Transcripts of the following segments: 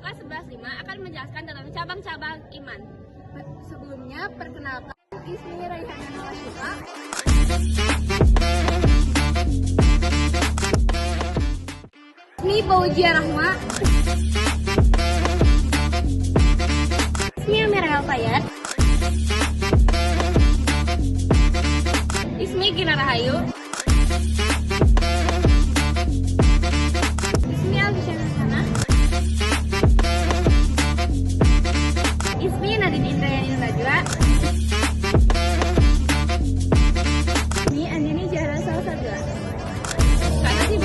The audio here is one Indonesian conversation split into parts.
Kelompok 11.5 akan menjelaskan tentang cabang-cabang iman. Sebelumnya, perkenalkan Ismi Raihana Nawasyifa. Ismi Fauzia Rahma. Ismi Amira Alfayat. Ismi Gina Rahayu. Ismi Alfisyana Sana. Ismi Nadine Indrayani Najwa. Ismi Andini Zahra Salsabila. Karena sih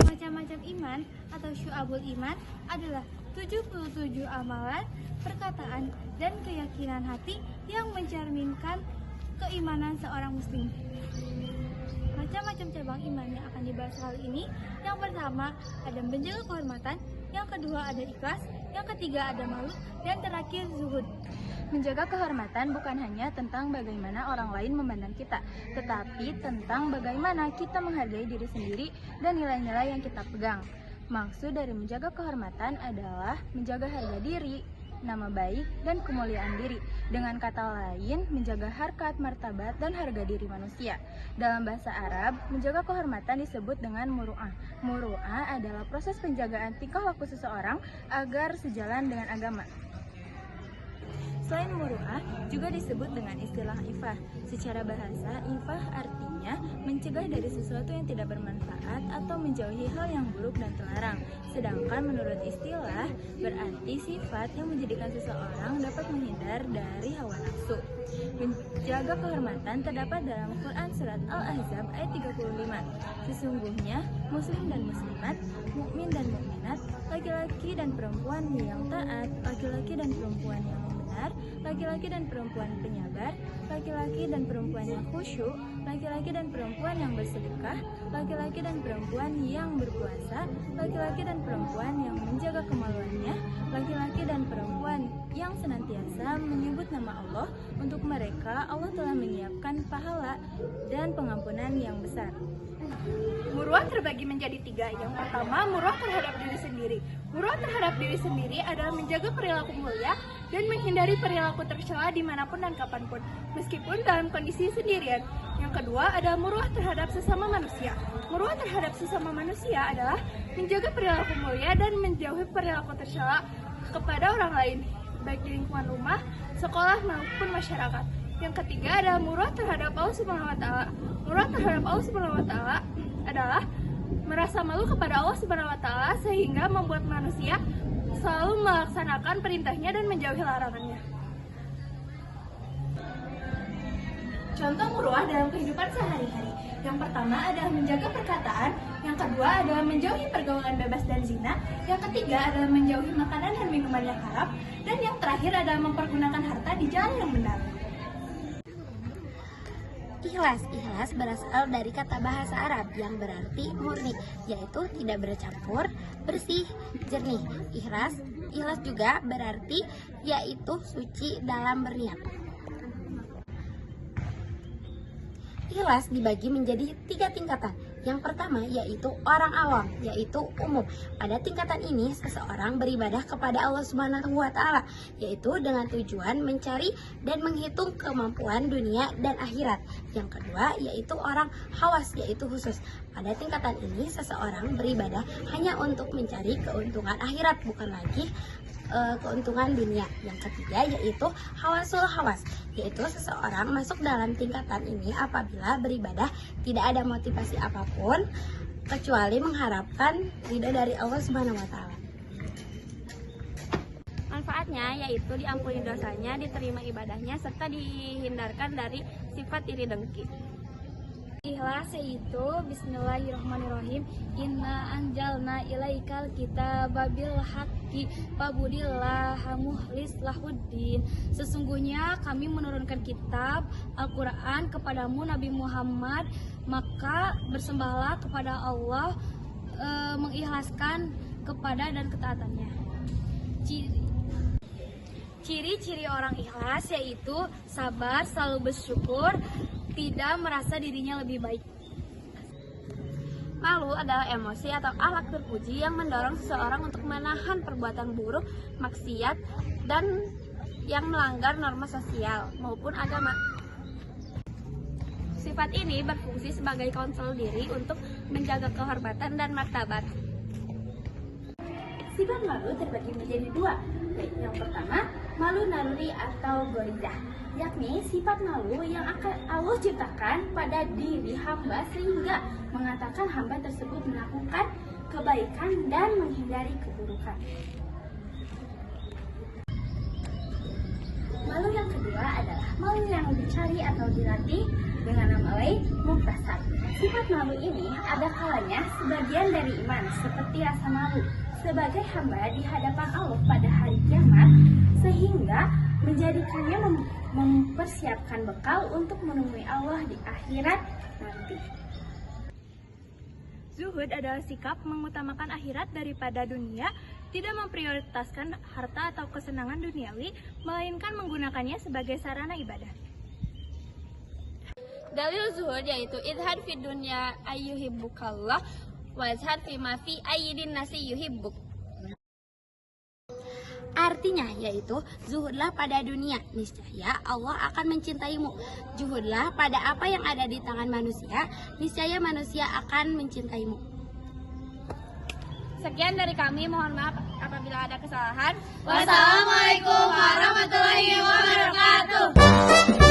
Macam-macam iman atau syu'abul iman adalah 77 amalan, perkataan, dan keyakinan hati yang mencerminkan keimanan seorang muslim. Macam-macam cabang iman yang akan dibahas kali ini. Yang pertama ada menjaga kehormatan, yang kedua ada ikhlas, yang ketiga ada malu, dan terakhir zuhud. Menjaga kehormatan bukan hanya tentang bagaimana orang lain memandang kita, tetapi tentang bagaimana kita menghargai diri sendiri dan nilai-nilai yang kita pegang. Maksud dari menjaga kehormatan adalah menjaga harga diri, nama baik, dan kemuliaan diri. Dengan kata lain, menjaga harkat, martabat, dan harga diri manusia. Dalam bahasa Arab, menjaga kehormatan disebut dengan muru'ah. Muru'ah adalah proses penjagaan tingkah laku seseorang agar sejalan dengan agama. Selain muru'ah, juga disebut dengan istilah ifah. Secara bahasa, ifah artinya mencegah dari sesuatu yang tidak bermanfaat atau menjauhi hal yang buruk dan terlarang. Sedangkan menurut istilah, berarti sifat yang menjadikan seseorang dapat menghindar dari hawa nafsu. Menjaga kehormatan terdapat dalam Quran Surat Al-Ahzab ayat 35. Sesungguhnya, muslim dan muslimat, mukmin dan mukminat, laki-laki dan perempuan yang taat, laki-laki dan perempuan yang benar, laki-laki dan perempuan penyabar, laki-laki dan perempuan yang khusyuk, laki-laki dan perempuan yang bersedekah, laki-laki dan perempuan yang berpuasa, laki-laki dan perempuan yang menjaga kemaluannya, laki-laki dan perempuan yang senantiasa menyebut nama Allah. Untuk mereka Allah telah menyiapkan pahala dan pengampunan yang besar. Muruah terbagi menjadi 3. Yang pertama, muruah terhadap diri sendiri. Muruah terhadap diri sendiri adalah menjaga perilaku mulia dan menghindari perilaku tercela dimanapun dan kapanpun, meskipun dalam kondisi sendirian. Yang kedua adalah muruah terhadap sesama manusia. Muruah terhadap sesama manusia adalah menjaga perilaku mulia dan menjauhi perilaku tercela kepada orang lain, baik di lingkungan rumah, sekolah, maupun masyarakat. Yang ketiga adalah muruah terhadap Allah Subhanahu wa Ta'ala. Muruah terhadap Allah Subhanahu wa Ta'ala adalah merasa malu kepada Allah Subhanahu wa Ta'ala sehingga membuat manusia selalu melaksanakan perintahnya dan menjauhi larangannya. Contoh muruah dalam kehidupan sehari-hari. Yang pertama adalah menjaga perkataan, yang kedua adalah menjauhi pergaulan bebas dan zina, yang ketiga adalah menjauhi makanan dan minuman yang haram, dan yang terakhir adalah mempergunakan harta di jalan yang benar. Ikhlas berasal dari kata bahasa Arab yang berarti murni, yaitu tidak bercampur, bersih, jernih. Ikhlas juga berarti yaitu suci dalam berniat. Ikhlas dibagi menjadi 3 tingkatan. Yang pertama yaitu orang awam, yaitu umum. Pada tingkatan ini seseorang beribadah kepada Allah Subhanahu wa Ta'ala, yaitu dengan tujuan mencari dan menghitung kemampuan dunia dan akhirat. Yang kedua yaitu orang khawas, yaitu khusus. Pada tingkatan ini seseorang beribadah hanya untuk mencari keuntungan akhirat, bukan lagi keuntungan dunia. Yang ketiga yaitu hawasul hawas, yaitu seseorang masuk dalam tingkatan ini apabila beribadah tidak ada motivasi apapun kecuali mengharapkan ridha dari Allah Subhanahu wa Ta'ala. Manfaatnya yaitu diampuni dosanya, diterima ibadahnya, serta dihindarkan dari sifat iri dengki. Ikhlas yaitu Bismillahirrahmanirrahim. Inna anjalna ilaikal kitaba bil haqqi fa'budillaha mukhlis lahuddin. Sesungguhnya kami menurunkan kitab Al-Quran kepadamu Nabi Muhammad, maka bersembahlah kepada Allah, mengikhlaskan kepada dan ketaatannya. Ciri-ciri orang ikhlas yaitu sabar, selalu bersyukur, tidak merasa dirinya lebih baik. Malu adalah emosi atau akhlak terpuji yang mendorong seseorang untuk menahan perbuatan buruk, maksiat, dan yang melanggar norma sosial maupun agama. Sifat ini berfungsi sebagai kontrol diri untuk menjaga kehormatan dan martabat. Sifat malu terbagi menjadi dua. Yang pertama, malu naruri atau gorizah, yakni sifat malu yang akan Allah ciptakan pada diri hamba sehingga mengatakan hamba tersebut melakukan kebaikan dan menghindari keburukan. Malu yang kedua adalah malu yang dicari atau dilatih dengan nama lain muktasab. Sifat malu ini ada kalanya sebagian dari iman, seperti rasa malu sebagai hamba di hadapan Allah pada hari kiamat, sehingga menjadikannya mempersiapkan bekal untuk menemui Allah di akhirat nanti. Zuhud adalah sikap mengutamakan akhirat daripada dunia, tidak memprioritaskan harta atau kesenangan duniawi, melainkan menggunakannya sebagai sarana ibadah. Dalil zuhud yaitu idhar fid dunya ayyuhibbukallah wazhar fima fi ayyidin nasi yuhibbuk. Artinya yaitu zuhudlah pada dunia, niscaya Allah akan mencintaimu. Zuhudlah pada apa yang ada di tangan manusia, niscaya manusia akan mencintaimu. Sekian dari kami, mohon maaf apabila ada kesalahan. Wassalamualaikum warahmatullahi wabarakatuh.